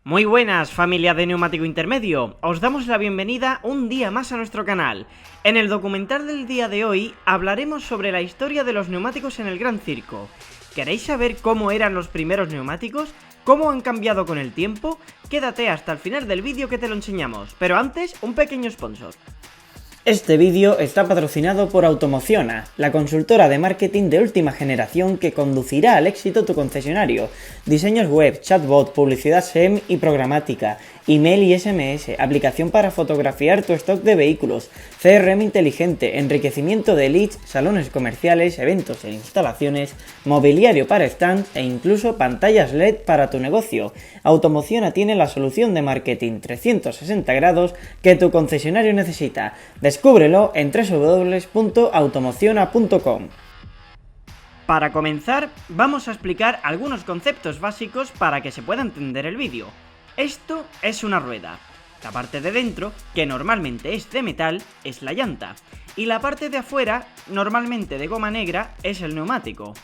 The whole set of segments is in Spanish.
Muy buenas, familia de Neumático Intermedio, os damos la bienvenida un día más a nuestro canal. En el documental del día de hoy hablaremos sobre la historia de los neumáticos en el Gran Circo. ¿Queréis saber cómo eran los primeros neumáticos? ¿Cómo han cambiado con el tiempo? Quédate hasta el final del vídeo que te lo enseñamos, pero antes, un pequeño sponsor. Este vídeo está patrocinado por Automociona, la consultora de marketing de última generación que conducirá al éxito tu concesionario. Diseños web, chatbot, publicidad SEM y programática, email y SMS, aplicación para fotografiar tu stock de vehículos, CRM inteligente, enriquecimiento de leads, salones comerciales, eventos e instalaciones, mobiliario para stands e incluso pantallas LED para tu negocio. Automociona tiene la solución de marketing 360 grados que tu concesionario necesita. Descúbrelo en www.automociona.com. Para comenzar, vamos a explicar algunos conceptos básicos para que se pueda entender el vídeo. Esto es una rueda. La parte de dentro, que normalmente es de metal, es la llanta, y la parte de afuera, normalmente de goma negra, es el neumático.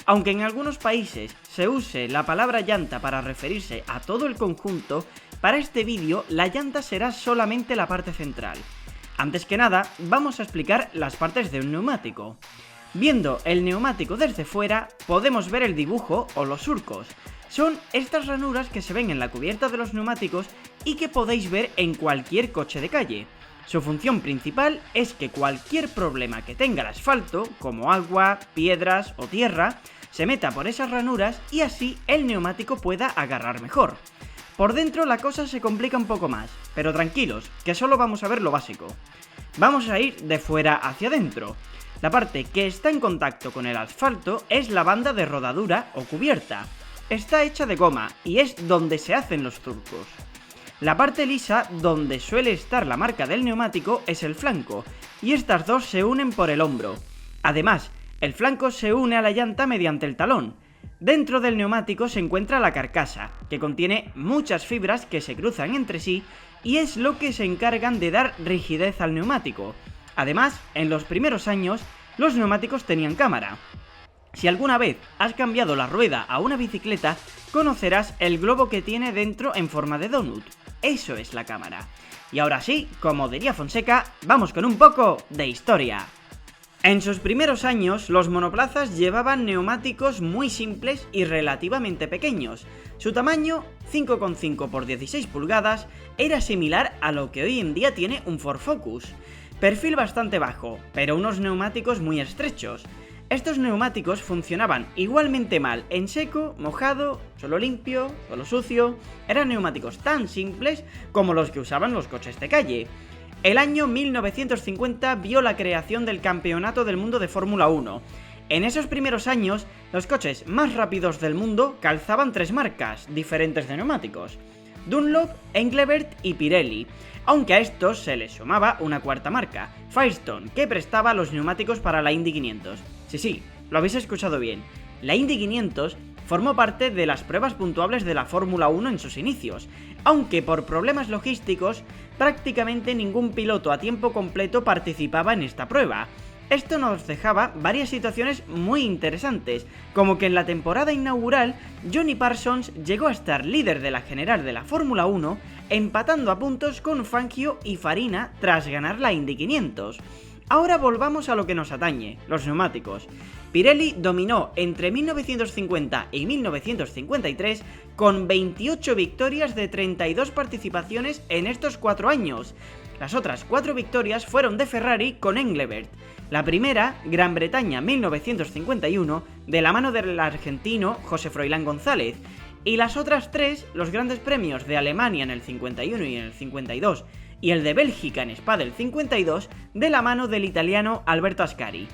Aunque en algunos países se use la palabra llanta para referirse a todo el conjunto, para este vídeo la llanta será solamente la parte central. Antes que nada, vamos a explicar las partes de un neumático. Viendo el neumático desde fuera, podemos ver el dibujo o los surcos. Son estas ranuras que se ven en la cubierta de los neumáticos y que podéis ver en cualquier coche de calle. Su función principal es que cualquier problema que tenga el asfalto, como agua, piedras o tierra, se meta por esas ranuras y así el neumático pueda agarrar mejor. Por dentro la cosa se complica un poco más, pero tranquilos, que solo vamos a ver lo básico. Vamos a ir de fuera hacia adentro. La parte que está en contacto con el asfalto es la banda de rodadura o cubierta. Está hecha de goma y es donde se hacen los surcos. La parte lisa, donde suele estar la marca del neumático, es el flanco, y estas dos se unen por el hombro. Además, el flanco se une a la llanta mediante el talón. Dentro del neumático se encuentra la carcasa, que contiene muchas fibras que se cruzan entre sí y es lo que se encargan de dar rigidez al neumático. Además, en los primeros años, los neumáticos tenían cámara. Si alguna vez has cambiado la rueda a una bicicleta, conocerás el globo que tiene dentro en forma de donut. Eso es la cámara. Y ahora sí, como diría Fonseca, vamos con un poco de historia. En sus primeros años, los monoplazas llevaban neumáticos muy simples y relativamente pequeños. Su tamaño, 5,5 por 16 pulgadas, era similar a lo que hoy en día tiene un Ford Focus. Perfil bastante bajo, pero unos neumáticos muy estrechos. Estos neumáticos funcionaban igualmente mal en seco, mojado, solo limpio, solo sucio. Eran neumáticos tan simples como los que usaban los coches de calle. El año 1950 vio la creación del Campeonato del Mundo de Fórmula 1. En esos primeros años, los coches más rápidos del mundo calzaban tres marcas diferentes de neumáticos: Dunlop, Engelbert y Pirelli, aunque a estos se les sumaba una cuarta marca, Firestone, que prestaba los neumáticos para la Indy 500. Sí, lo habéis escuchado bien. La Indy 500 formó parte de las pruebas puntuables de la Fórmula 1 en sus inicios, aunque por problemas logísticos prácticamente ningún piloto a tiempo completo participaba en esta prueba. Esto nos dejaba varias situaciones muy interesantes, como que en la temporada inaugural Johnny Parsons llegó a estar líder de la general de la Fórmula 1, empatando a puntos con Fangio y Farina tras ganar la Indy 500. Ahora volvamos a lo que nos atañe, los neumáticos. Pirelli dominó entre 1950 y 1953 con 28 victorias de 32 participaciones en estos 4 años. Las otras 4 victorias fueron de Ferrari con Engelbert. La primera, Gran Bretaña 1951, de la mano del argentino José Froilán González. Y las otras 3, los grandes premios de Alemania en el 51 y en el 52, y el de Bélgica en Spa del 52, de la mano del italiano Alberto Ascari.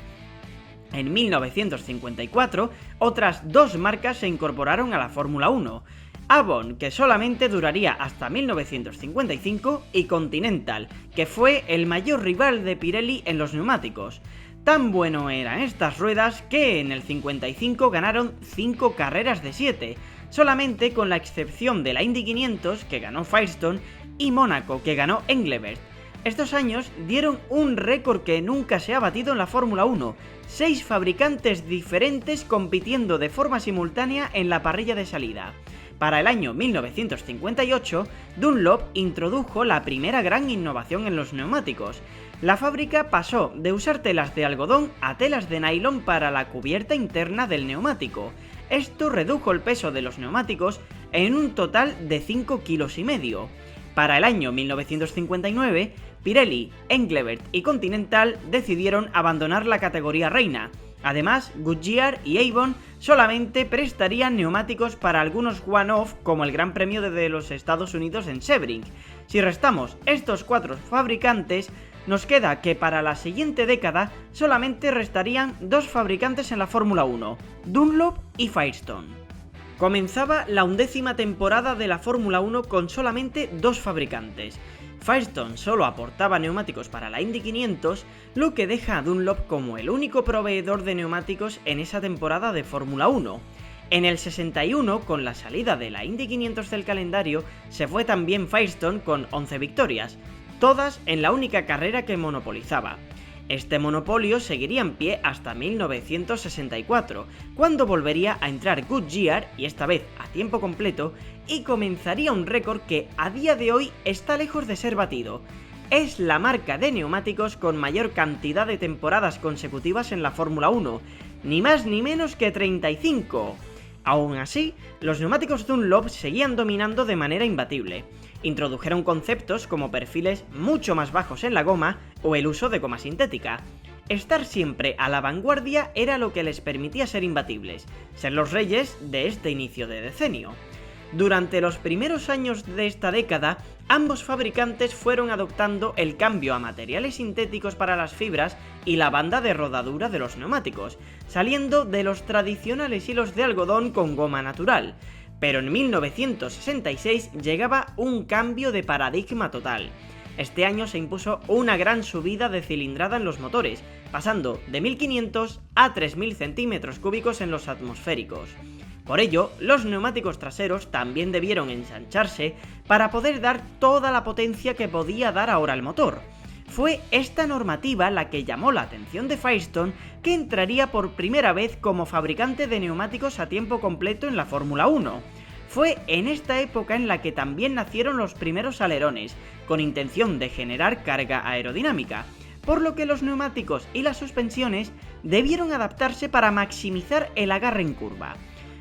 En 1954, otras 2 marcas se incorporaron a la Fórmula 1, Avon, que solamente duraría hasta 1955, y Continental, que fue el mayor rival de Pirelli en los neumáticos. Tan bueno eran estas ruedas que en el 55 ganaron 5 carreras de 7, solamente con la excepción de la Indy 500, que ganó Firestone, y Mónaco, que ganó Engelbert. Estos años dieron un récord que nunca se ha batido en la Fórmula 1, 6 fabricantes diferentes compitiendo de forma simultánea en la parrilla de salida. Para el año 1958, Dunlop introdujo la primera gran innovación en los neumáticos. La fábrica pasó de usar telas de algodón a telas de nylon para la cubierta interna del neumático. Esto redujo el peso de los neumáticos en un total de 5,5 kg. Para el año 1959, Pirelli, Engelbert y Continental decidieron abandonar la categoría reina. Además, Goodyear y Avon solamente prestarían neumáticos para algunos one-off como el Gran Premio de los Estados Unidos en Sebring. Si restamos estos 4 fabricantes, nos queda que para la siguiente década solamente restarían 2 fabricantes en la Fórmula 1, Dunlop y Firestone. Comenzaba la 11ª temporada de la Fórmula 1 con solamente 2 fabricantes. Firestone solo aportaba neumáticos para la Indy 500, lo que deja a Dunlop como el único proveedor de neumáticos en esa temporada de Fórmula 1. En el 61, con la salida de la Indy 500 del calendario, se fue también Firestone con 11 victorias, todas en la única carrera que monopolizaba. Este monopolio seguiría en pie hasta 1964, cuando volvería a entrar Goodyear, y esta vez a tiempo completo, y comenzaría un récord que a día de hoy está lejos de ser batido. Es la marca de neumáticos con mayor cantidad de temporadas consecutivas en la Fórmula 1, ni más ni menos que 35. Aún así, los neumáticos Dunlop seguían dominando de manera imbatible. Introdujeron conceptos como perfiles mucho más bajos en la goma o el uso de goma sintética. Estar siempre a la vanguardia era lo que les permitía ser imbatibles, ser los reyes de este inicio de decenio. Durante los primeros años de esta década, ambos fabricantes fueron adoptando el cambio a materiales sintéticos para las fibras y la banda de rodadura de los neumáticos, saliendo de los tradicionales hilos de algodón con goma natural. Pero en 1966 llegaba un cambio de paradigma total. Este año se impuso una gran subida de cilindrada en los motores, pasando de 1500 a 3000 centímetros cúbicos en los atmosféricos. Por ello, los neumáticos traseros también debieron ensancharse para poder dar toda la potencia que podía dar ahora el motor. Fue esta normativa la que llamó la atención de Firestone, que entraría por primera vez como fabricante de neumáticos a tiempo completo en la Fórmula 1. Fue en esta época en la que también nacieron los primeros alerones, con intención de generar carga aerodinámica, por lo que los neumáticos y las suspensiones debieron adaptarse para maximizar el agarre en curva.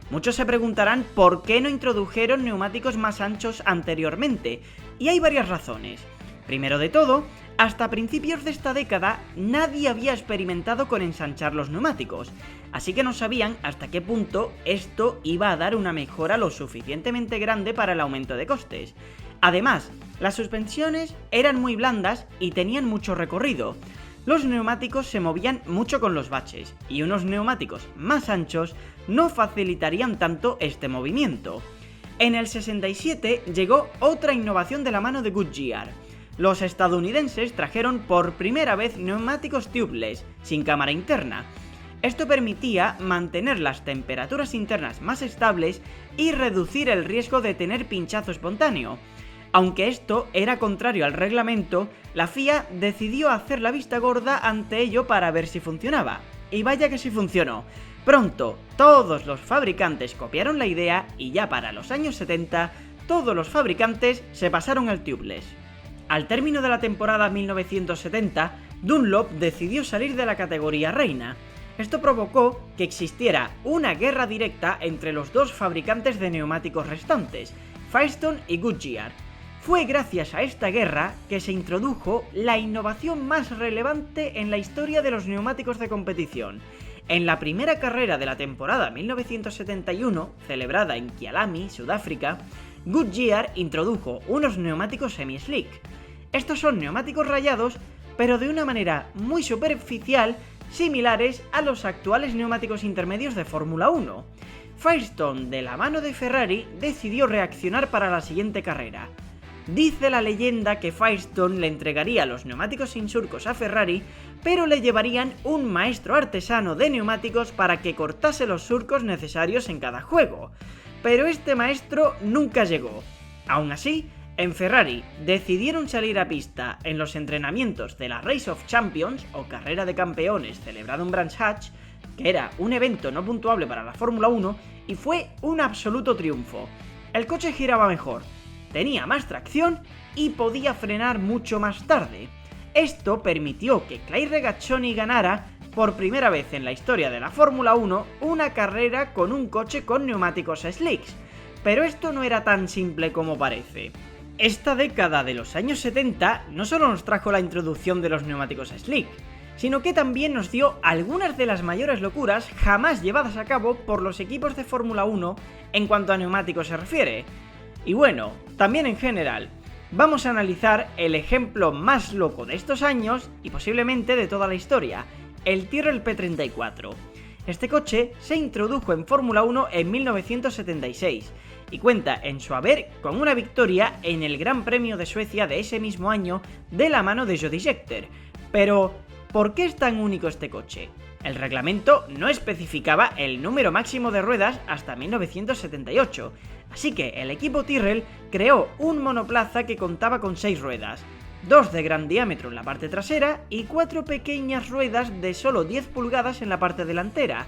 Muchos se preguntarán por qué no introdujeron neumáticos más anchos anteriormente, y hay varias razones. Primero de todo, hasta principios de esta década nadie había experimentado con ensanchar los neumáticos, así que no sabían hasta qué punto esto iba a dar una mejora lo suficientemente grande para el aumento de costes. Además, las suspensiones eran muy blandas y tenían mucho recorrido. Los neumáticos se movían mucho con los baches, y unos neumáticos más anchos no facilitarían tanto este movimiento. En el 67 llegó otra innovación de la mano de Goodyear. Los estadounidenses trajeron por primera vez neumáticos tubeless, sin cámara interna. Esto permitía mantener las temperaturas internas más estables y reducir el riesgo de tener pinchazo espontáneo. Aunque esto era contrario al reglamento, la FIA decidió hacer la vista gorda ante ello para ver si funcionaba. Y vaya que sí funcionó. Pronto, todos los fabricantes copiaron la idea y ya para los años 70, todos los fabricantes se pasaron al tubeless. Al término de la temporada 1970, Dunlop decidió salir de la categoría reina. Esto provocó que existiera una guerra directa entre los dos fabricantes de neumáticos restantes, Firestone y Goodyear. Fue gracias a esta guerra que se introdujo la innovación más relevante en la historia de los neumáticos de competición. En la primera carrera de la temporada 1971, celebrada en Kyalami, Sudáfrica, Goodyear introdujo unos neumáticos semi-slick. Estos son neumáticos rayados, pero de una manera muy superficial, similares a los actuales neumáticos intermedios de Fórmula 1. Firestone, de la mano de Ferrari, decidió reaccionar para la siguiente carrera. Dice la leyenda que Firestone le entregaría los neumáticos sin surcos a Ferrari, pero le llevarían un maestro artesano de neumáticos para que cortase los surcos necesarios en cada juego. Pero este maestro nunca llegó. Aún así, en Ferrari decidieron salir a pista en los entrenamientos de la Race of Champions, o carrera de campeones celebrado en Brands Hatch, que era un evento no puntuable para la Fórmula 1, y fue un absoluto triunfo. El coche giraba mejor, tenía más tracción y podía frenar mucho más tarde. Esto permitió que Clay Regazzoni ganara por primera vez en la historia de la Fórmula 1 una carrera con un coche con neumáticos slicks. Pero esto no era tan simple como parece. Esta década de los años 70 no solo nos trajo la introducción de los neumáticos slick, sino que también nos dio algunas de las mayores locuras jamás llevadas a cabo por los equipos de Fórmula 1 en cuanto a neumáticos se refiere. Y bueno, también en general. Vamos a analizar el ejemplo más loco de estos años y posiblemente de toda la historia, el Tyrrell P34. Este coche se introdujo en Fórmula 1 en 1976 y cuenta en su haber con una victoria en el Gran Premio de Suecia de ese mismo año de la mano de Jody Scheckter. Pero, ¿por qué es tan único este coche? El reglamento no especificaba el número máximo de ruedas hasta 1978, así que el equipo Tyrrell creó un monoplaza que contaba con 6 ruedas, 2 de gran diámetro en la parte trasera y 4 pequeñas ruedas de solo 10 pulgadas en la parte delantera.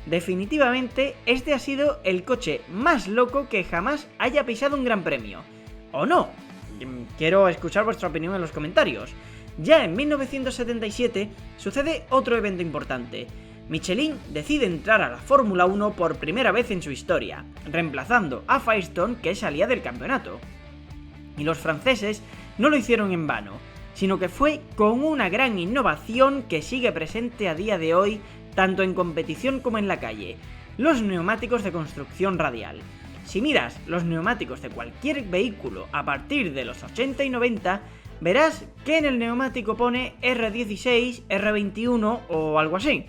Definitivamente, este ha sido el coche más loco que jamás haya pisado un Gran Premio. ¿O no? Quiero escuchar vuestra opinión en los comentarios. Ya en 1977 sucede otro evento importante. Michelin decide entrar a la Fórmula 1 por primera vez en su historia, reemplazando a Firestone, que salía del campeonato. Y los franceses no lo hicieron en vano, sino que fue con una gran innovación que sigue presente a día de hoy, tanto en competición como en la calle: los neumáticos de construcción radial. Si miras los neumáticos de cualquier vehículo a partir de los 80 y 90, verás que en el neumático pone R16, R21 o algo así.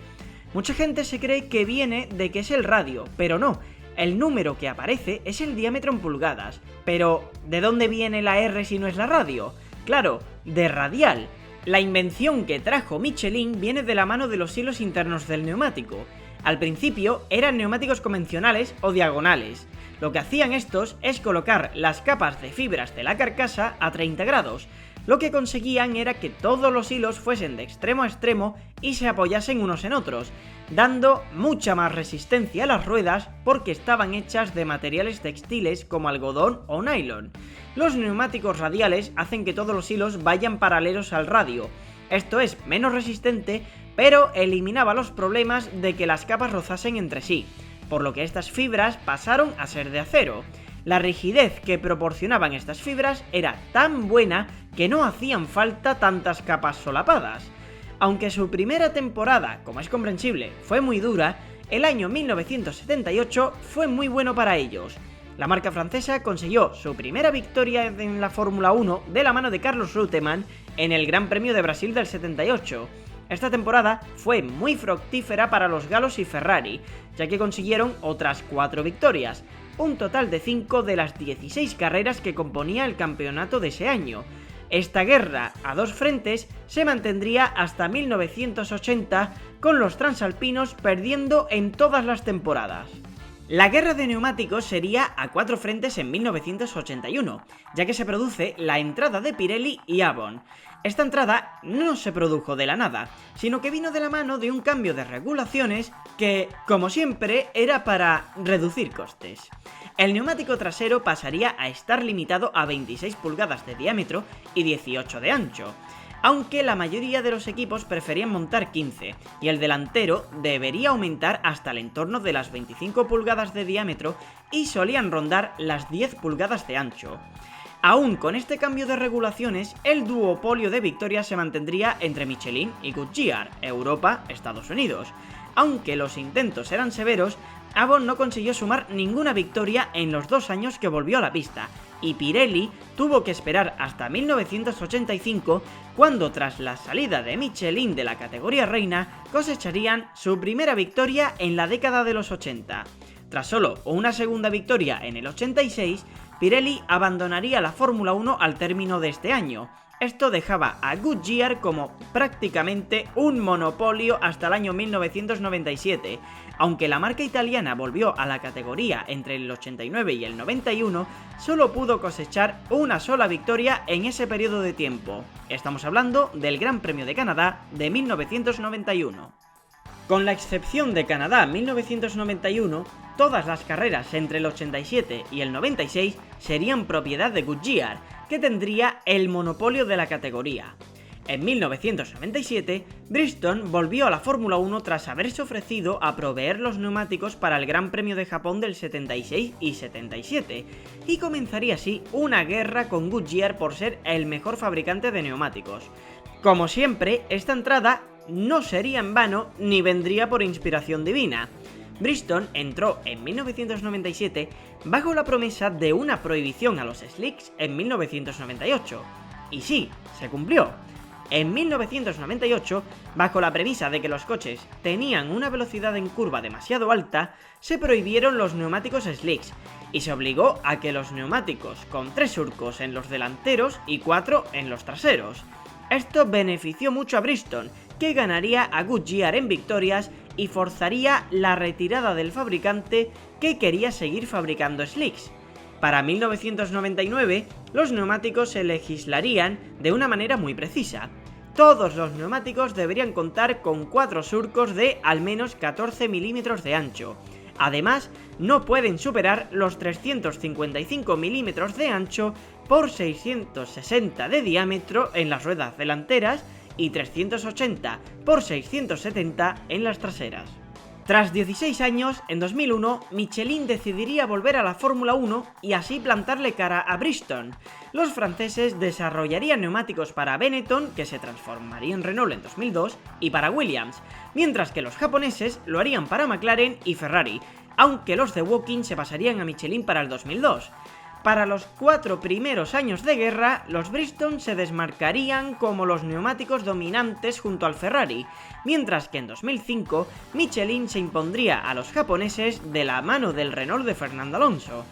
Mucha gente se cree que viene de que es el radio, pero no. El número que aparece es el diámetro en pulgadas. Pero, ¿de dónde viene la R si no es la radio? Claro, de radial. La invención que trajo Michelin viene de la mano de los hilos internos del neumático. Al principio eran neumáticos convencionales o diagonales. Lo que hacían estos es colocar las capas de fibras de la carcasa a 30 grados. Lo que conseguían era que todos los hilos fuesen de extremo a extremo y se apoyasen unos en otros, dando mucha más resistencia a las ruedas porque estaban hechas de materiales textiles como algodón o nylon. Los neumáticos radiales hacen que todos los hilos vayan paralelos al radio. Esto es menos resistente, pero eliminaba los problemas de que las capas rozasen entre sí, por lo que estas fibras pasaron a ser de acero. La rigidez que proporcionaban estas fibras era tan buena que no hacían falta tantas capas solapadas. Aunque su primera temporada, como es comprensible, fue muy dura, el año 1978 fue muy bueno para ellos. La marca francesa consiguió su primera victoria en la Fórmula 1 de la mano de Carlos Reutemann en el Gran Premio de Brasil del 78. Esta temporada fue muy fructífera para los galos y Ferrari, ya que consiguieron otras 4 victorias, un total de 5 de las 16 carreras que componía el campeonato de ese año. Esta guerra a dos frentes se mantendría hasta 1980, con los transalpinos perdiendo en todas las temporadas. La guerra de neumáticos sería a 4 frentes en 1981, ya que se produce la entrada de Pirelli y Avon. Esta entrada no se produjo de la nada, sino que vino de la mano de un cambio de regulaciones que, como siempre, era para reducir costes. El neumático trasero pasaría a estar limitado a 26 pulgadas de diámetro y 18 de ancho, aunque la mayoría de los equipos preferían montar 15, y el delantero debería aumentar hasta el entorno de las 25 pulgadas de diámetro y solían rondar las 10 pulgadas de ancho. Aún con este cambio de regulaciones, el duopolio de victorias se mantendría entre Michelin y Goodyear, Europa, Estados Unidos. Aunque los intentos eran severos, Avon no consiguió sumar ninguna victoria en los 2 años que volvió a la pista, y Pirelli tuvo que esperar hasta 1985, cuando tras la salida de Michelin de la categoría reina, cosecharían su primera victoria en la década de los 80. Tras solo una segunda victoria en el 86, Pirelli abandonaría la Fórmula 1 al término de este año. Esto dejaba a Goodyear como prácticamente un monopolio hasta el año 1997. Aunque la marca italiana volvió a la categoría entre el 89 y el 91, solo pudo cosechar una sola victoria en ese periodo de tiempo. Estamos hablando del Gran Premio de Canadá de 1991. Con la excepción de Canadá 1991, Todas las carreras entre el 87 y el 96 serían propiedad de Goodyear, que tendría el monopolio de la categoría. En 1997, Bridgestone volvió a la Fórmula 1 tras haberse ofrecido a proveer los neumáticos para el Gran Premio de Japón del 76 y 77, y comenzaría así una guerra con Goodyear por ser el mejor fabricante de neumáticos. Como siempre, esta entrada no sería en vano ni vendría por inspiración divina. Bridgestone entró en 1997 bajo la promesa de una prohibición a los slicks en 1998. Y sí, se cumplió. En 1998, bajo la premisa de que los coches tenían una velocidad en curva demasiado alta, se prohibieron los neumáticos slicks y se obligó a que los neumáticos con 3 surcos en los delanteros y 4 en los traseros. Esto benefició mucho a Bridgestone, que ganaría a Goodyear en victorias y forzaría la retirada del fabricante, que quería seguir fabricando slicks. Para 1999, los neumáticos se legislarían de una manera muy precisa. Todos los neumáticos deberían contar con 4 surcos de al menos 14 milímetros de ancho. Además, no pueden superar los 355 milímetros de ancho por 660 de diámetro en las ruedas delanteras y 380 por 670 en las traseras. Tras 16 años, en 2001, Michelin decidiría volver a la Fórmula 1 y así plantarle cara a Bridgestone. Los franceses desarrollarían neumáticos para Benetton, que se transformaría en Renault en 2002, y para Williams, mientras que los japoneses lo harían para McLaren y Ferrari, aunque los de Woking se pasarían a Michelin para el 2002. Para los 4 primeros años de guerra, los Bridgestone se desmarcarían como los neumáticos dominantes junto al Ferrari, mientras que en 2005 Michelin se impondría a los japoneses de la mano del Renault de Fernando Alonso.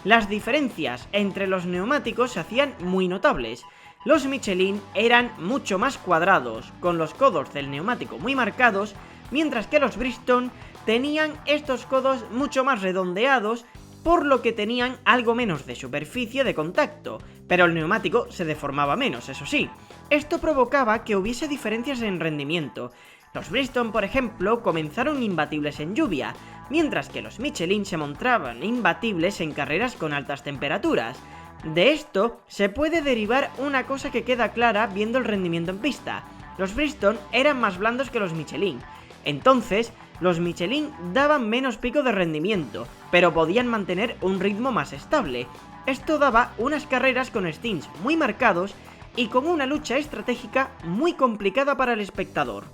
Las diferencias entre los neumáticos se hacían muy notables. Los Michelin eran mucho más cuadrados, con los codos del neumático muy marcados, mientras que los Bridgestone tenían estos codos mucho más redondeados, por lo que tenían algo menos de superficie de contacto, pero el neumático se deformaba menos, eso sí. Esto provocaba que hubiese diferencias en rendimiento. Los Bridgestone, por ejemplo, comenzaron imbatibles en lluvia, mientras que los Michelin se mostraban imbatibles en carreras con altas temperaturas. De esto se puede derivar una cosa que queda clara viendo el rendimiento en pista. Los Bridgestone eran más blandos que los Michelin. Entonces, los Michelin daban menos pico de rendimiento, pero podían mantener un ritmo más estable. Esto daba unas carreras con stints muy marcados y con una lucha estratégica muy complicada para el espectador.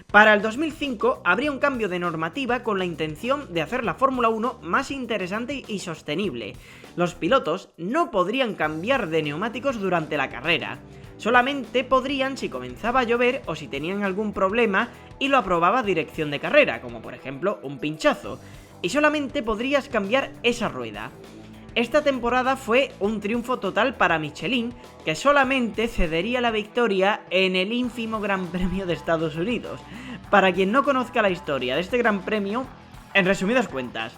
Para el 2005 habría un cambio de normativa con la intención de hacer la Fórmula 1 más interesante y sostenible. Los pilotos no podrían cambiar de neumáticos durante la carrera. Solamente podrían si comenzaba a llover o si tenían algún problema y lo aprobaba dirección de carrera, como por ejemplo un pinchazo, y solamente podrías cambiar esa rueda. Esta temporada fue un triunfo total para Michelin, que solamente cedería la victoria en el ínfimo Gran Premio de Estados Unidos. Para quien no conozca la historia de este Gran Premio, en resumidas cuentas,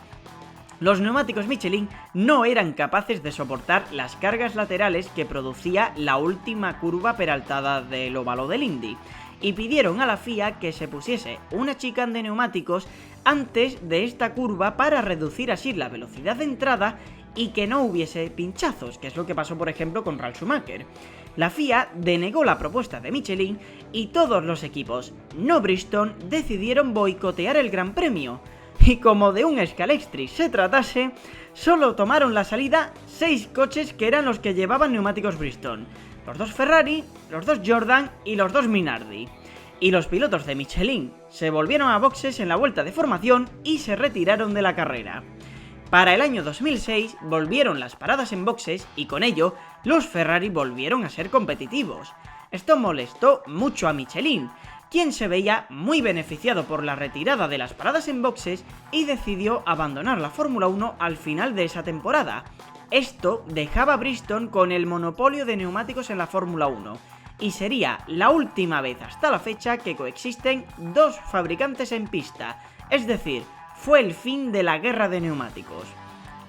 los neumáticos Michelin no eran capaces de soportar las cargas laterales que producía la última curva peraltada del óvalo del Indy, y pidieron a la FIA que se pusiese una chicane de neumáticos antes de esta curva para reducir así la velocidad de entrada y que no hubiese pinchazos, que es lo que pasó por ejemplo con Ralf Schumacher. La FIA denegó la propuesta de Michelin y todos los equipos no Bridgestone decidieron boicotear el Gran Premio. Y como de un Scalextric se tratase, solo tomaron la salida 6 coches que eran los que llevaban neumáticos Bridgestone: los 2 Ferrari, los 2 Jordan y los 2 Minardi. Y los pilotos de Michelin se volvieron a boxes en la vuelta de formación y se retiraron de la carrera. Para el año 2006 volvieron las paradas en boxes y con ello los Ferrari volvieron a ser competitivos. Esto molestó mucho a Michelin, quien se veía muy beneficiado por la retirada de las paradas en boxes y decidió abandonar la Fórmula 1 al final de esa temporada. Esto dejaba a Bridgestone con el monopolio de neumáticos en la Fórmula 1, y sería la última vez hasta la fecha que coexisten 2 fabricantes en pista, es decir, fue el fin de la guerra de neumáticos.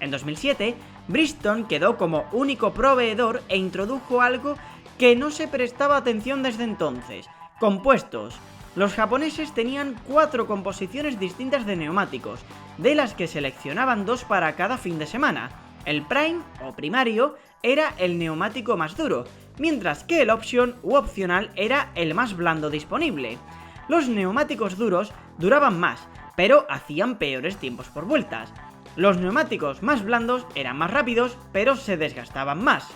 En 2007, Bridgestone quedó como único proveedor e introdujo algo que no se prestaba atención desde entonces: compuestos. Los japoneses tenían 4 composiciones distintas de neumáticos, de las que seleccionaban 2 para cada fin de semana. El Prime, o primario, era el neumático más duro, mientras que el Option u opcional era el más blando disponible. Los neumáticos duros duraban más, pero hacían peores tiempos por vueltas. Los neumáticos más blandos eran más rápidos, pero se desgastaban más.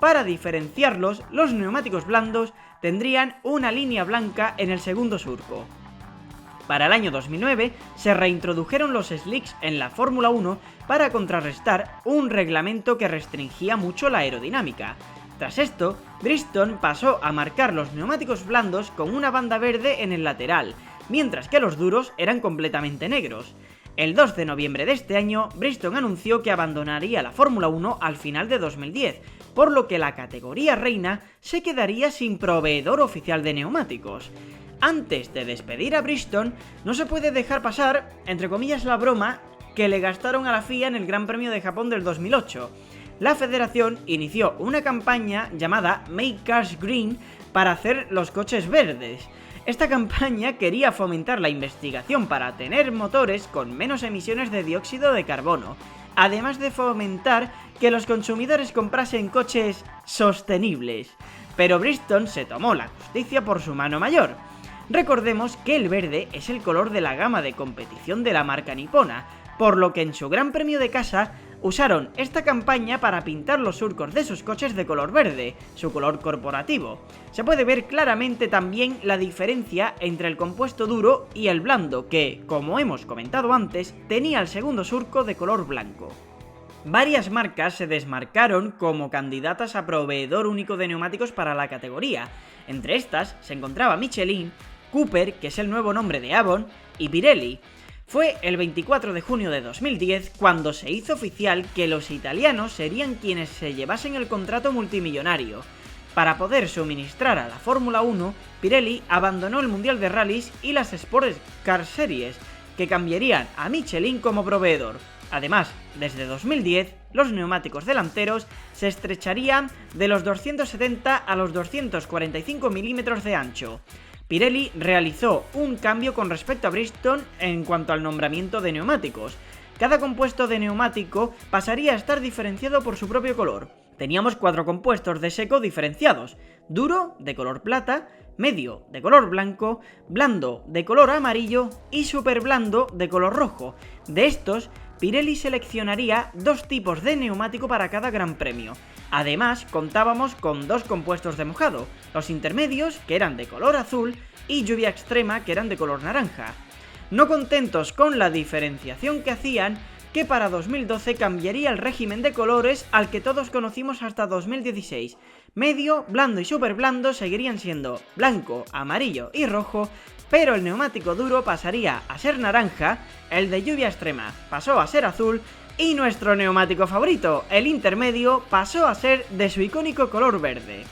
Para diferenciarlos, los neumáticos blandos tendrían una línea blanca en el segundo surco. Para el año 2009 se reintrodujeron los slicks en la Fórmula 1 para contrarrestar un reglamento que restringía mucho la aerodinámica. Tras esto, Bridgestone pasó a marcar los neumáticos blandos con una banda verde en el lateral, mientras que los duros eran completamente negros. El 2 de noviembre de este año, Bridgestone anunció que abandonaría la Fórmula 1 al final de 2010, por lo que la categoría reina se quedaría sin proveedor oficial de neumáticos. Antes de despedir a Bridgestone, no se puede dejar pasar, entre comillas, la broma que le gastaron a la FIA en el Gran Premio de Japón del 2008. La federación inició una campaña llamada Make Cars Green para hacer los coches verdes. Esta campaña quería fomentar la investigación para tener motores con menos emisiones de dióxido de carbono, además de fomentar que los consumidores comprasen coches sostenibles. Pero Bridgestone se tomó la justicia por su mano mayor. Recordemos que el verde es el color de la gama de competición de la marca nipona, por lo que en su Gran Premio de casa usaron esta campaña para pintar los surcos de sus coches de color verde, su color corporativo. Se puede ver claramente también la diferencia entre el compuesto duro y el blando, que, como hemos comentado antes, tenía el segundo surco de color blanco. Varias marcas se desmarcaron como candidatas a proveedor único de neumáticos para la categoría. Entre estas se encontraba Michelin, Cooper, que es el nuevo nombre de Avon, y Pirelli. Fue el 24 de junio de 2010 cuando se hizo oficial que los italianos serían quienes se llevasen el contrato multimillonario. Para poder suministrar a la Fórmula 1, Pirelli abandonó el Mundial de Rallys y las Sport Car Series, que cambiarían a Michelin como proveedor. Además, desde 2010, los neumáticos delanteros se estrecharían de los 270 a los 245 milímetros de ancho. Pirelli realizó un cambio con respecto a Bridgestone en cuanto al nombramiento de neumáticos. Cada compuesto de neumático pasaría a estar diferenciado por su propio color. Teníamos 4 compuestos de seco diferenciados: duro, de color plata, medio, de color blanco, blando, de color amarillo y super blando, de color rojo. De estos, Pirelli seleccionaría 2 tipos de neumático para cada gran premio. Además, contábamos con 2 compuestos de mojado, los intermedios, que eran de color azul, y lluvia extrema, que eran de color naranja. No contentos con la diferenciación que hacían, que para 2012 cambiaría el régimen de colores al que todos conocimos hasta 2016. Medio, blando y super blando seguirían siendo blanco, amarillo y rojo, pero el neumático duro pasaría a ser naranja, el de lluvia extrema pasó a ser azul y nuestro neumático favorito, el intermedio, pasó a ser de su icónico color verde.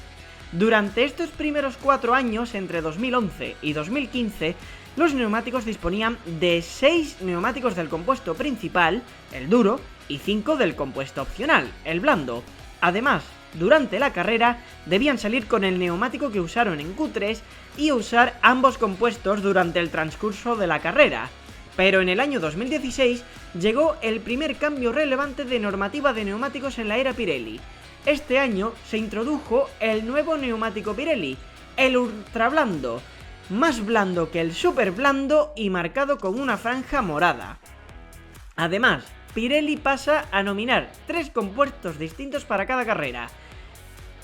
Durante estos primeros 4 años, entre 2011 y 2015, los neumáticos disponían de 6 neumáticos del compuesto principal, el duro, y 5 del compuesto opcional, el blando. Además, durante la carrera debían salir con el neumático que usaron en Q3 y usar ambos compuestos durante el transcurso de la carrera. Pero en el año 2016 llegó el primer cambio relevante de normativa de neumáticos en la era Pirelli. Este año se introdujo el nuevo neumático Pirelli, el ultra blando, más blando que el super blando y marcado con una franja morada. Además, Pirelli pasa a nominar 3 compuestos distintos para cada carrera.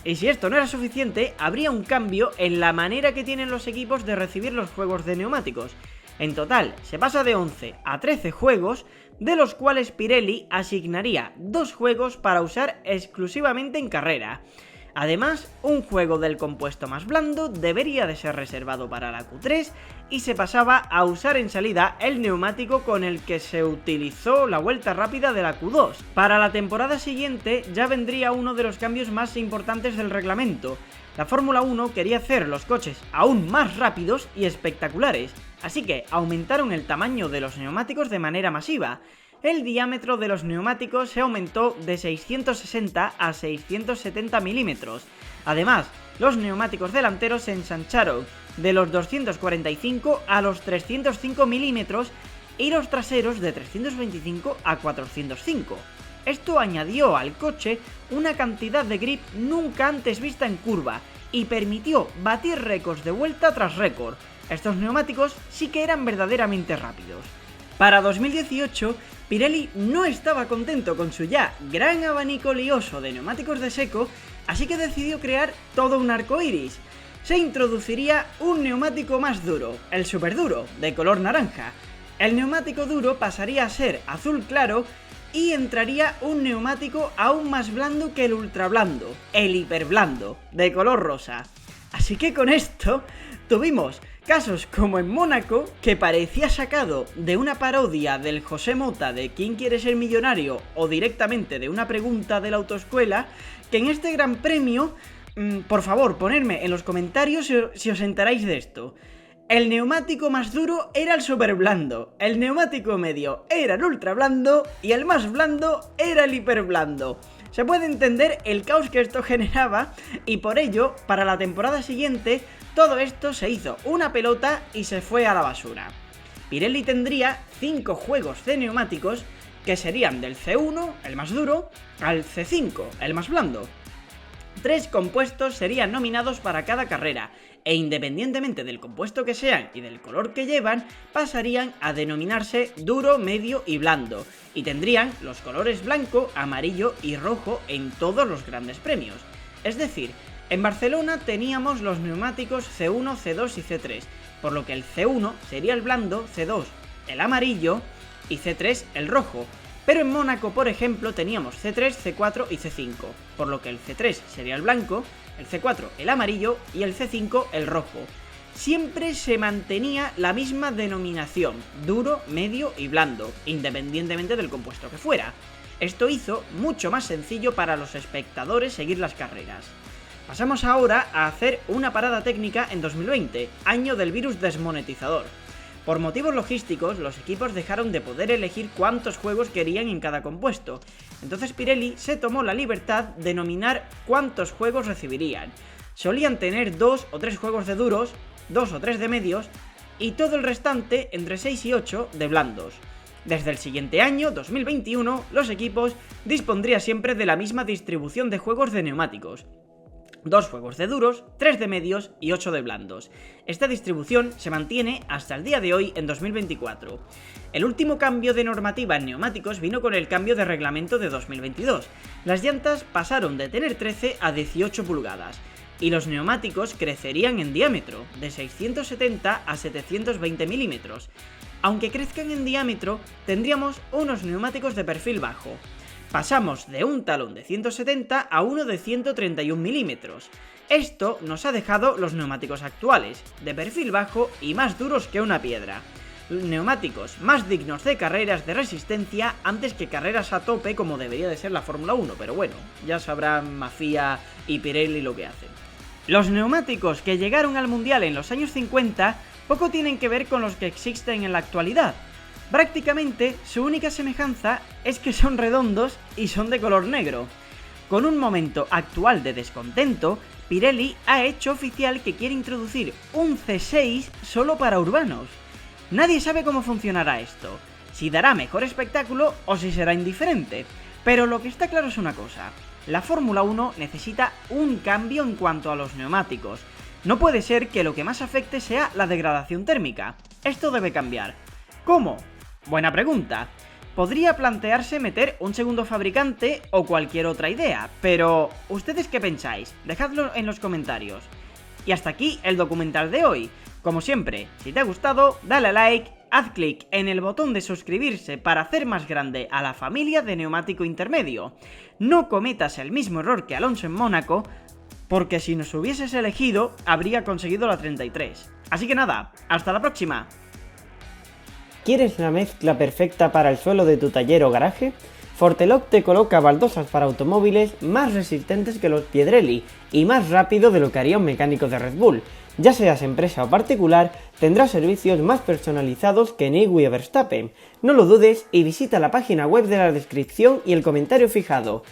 Y si esto no era suficiente, habría un cambio en la manera que tienen los equipos de recibir los juegos de neumáticos. En total, se pasa de 11 a 13 juegos, de los cuales Pirelli asignaría 2 juegos para usar exclusivamente en carrera. Además, un juego del compuesto más blando debería de ser reservado para la Q3 y se pasaba a usar en salida el neumático con el que se utilizó la vuelta rápida de la Q2. Para la temporada siguiente ya vendría uno de los cambios más importantes del reglamento. La Fórmula 1 quería hacer los coches aún más rápidos y espectaculares, así que aumentaron el tamaño de los neumáticos de manera masiva. el diámetro de los neumáticos se aumentó de 660 a 670 milímetros. Además, los neumáticos delanteros se ensancharon de los 245 a los 305 milímetros y los traseros de 325 a 405. Esto añadió al coche una cantidad de grip nunca antes vista en curva y permitió batir récords de vuelta tras récord. Estos neumáticos sí que eran verdaderamente rápidos. Para 2018, Pirelli no estaba contento con su ya gran abanico lioso de neumáticos de seco, así que decidió crear todo un arco iris. Se introduciría un neumático más duro, el Superduro, de color naranja. El neumático duro pasaría a ser azul claro y entraría un neumático aún más blando que el ultra blando, el hiperblando, de color rosa. Así que con esto tuvimos casos como en Mónaco, que parecía sacado de una parodia del José Mota de ¿Quién quiere ser millonario? O directamente de una pregunta de la autoescuela, que en este gran premio, por favor, ponedme en los comentarios si os enteráis de esto. El neumático más duro era el super blando, el neumático medio era el ultra blando y el más blando era el hiper blando. Se puede entender el caos que esto generaba y por ello, para la temporada siguiente, todo esto se hizo una pelota y se fue a la basura. Pirelli tendría 5 juegos de neumáticos que serían del C1, el más duro, al C5, el más blando. 3 compuestos serían nominados para cada carrera, e independientemente del compuesto que sean y del color que llevan, pasarían a denominarse duro, medio y blando, y tendrían los colores blanco, amarillo y rojo en todos los grandes premios. Es decir, en Barcelona teníamos los neumáticos C1, C2 y C3, por lo que el C1 sería el blando, C2 el amarillo y C3 el rojo. Pero en Mónaco, por ejemplo, teníamos C3, C4 y C5, por lo que el C3 sería el blanco, el C4 el amarillo y el C5 el rojo. Siempre se mantenía la misma denominación, duro, medio y blando, independientemente del compuesto que fuera. Esto hizo mucho más sencillo para los espectadores seguir las carreras. Pasamos ahora a hacer una parada técnica en 2020, año del virus desmonetizador. Por motivos logísticos, los equipos dejaron de poder elegir cuántos juegos querían en cada compuesto. Entonces Pirelli se tomó la libertad de nominar cuántos juegos recibirían. Solían tener 2 o 3 juegos de duros, 2 o 3 de medios, y todo el restante entre 6 y 8 de blandos. Desde el siguiente año, 2021, los equipos dispondrían siempre de la misma distribución de juegos de neumáticos. 2 juegos de duros, 3 de medios y 8 de blandos. Esta distribución se mantiene hasta el día de hoy en 2024. El último cambio de normativa en neumáticos vino con el cambio de reglamento de 2022. Las llantas pasaron de tener 13 a 18 pulgadas y los neumáticos crecerían en diámetro, de 670 a 720 milímetros. Aunque crezcan en diámetro, tendríamos unos neumáticos de perfil bajo. Pasamos de un talón de 170 a uno de 131 milímetros. Esto nos ha dejado los neumáticos actuales, de perfil bajo y más duros que una piedra. Neumáticos más dignos de carreras de resistencia antes que carreras a tope como debería de ser la Fórmula 1, pero bueno, ya sabrán Mafia y Pirelli lo que hacen. Los neumáticos que llegaron al Mundial en los años 50 poco tienen que ver con los que existen en la actualidad. Prácticamente su única semejanza es que son redondos y son de color negro. Con un momento actual de descontento, Pirelli ha hecho oficial que quiere introducir un C6 solo para urbanos. Nadie sabe cómo funcionará esto, si dará mejor espectáculo o si será indiferente, pero lo que está claro es una cosa: la Fórmula 1 necesita un cambio en cuanto a los neumáticos. No puede ser que lo que más afecte sea la degradación térmica. Esto debe cambiar. ¿Cómo? Buena pregunta. Podría plantearse meter un segundo fabricante o cualquier otra idea, pero ¿ustedes qué pensáis? Dejadlo en los comentarios. Y hasta aquí el documental de hoy. Como siempre, si te ha gustado, dale a like, haz clic en el botón de suscribirse para hacer más grande a la familia de Neumático Intermedio. No cometas el mismo error que Alonso en Mónaco, porque si nos hubieses elegido, habría conseguido la 33. Así que nada, hasta la próxima. ¿Quieres la mezcla perfecta para el suelo de tu taller o garaje? Fortelock te coloca baldosas para automóviles más resistentes que los Piedrelli y más rápido de lo que haría un mecánico de Red Bull. Ya seas empresa o particular, tendrás servicios más personalizados que en eWe Verstappen. No lo dudes y visita la página web de la descripción y el comentario fijado.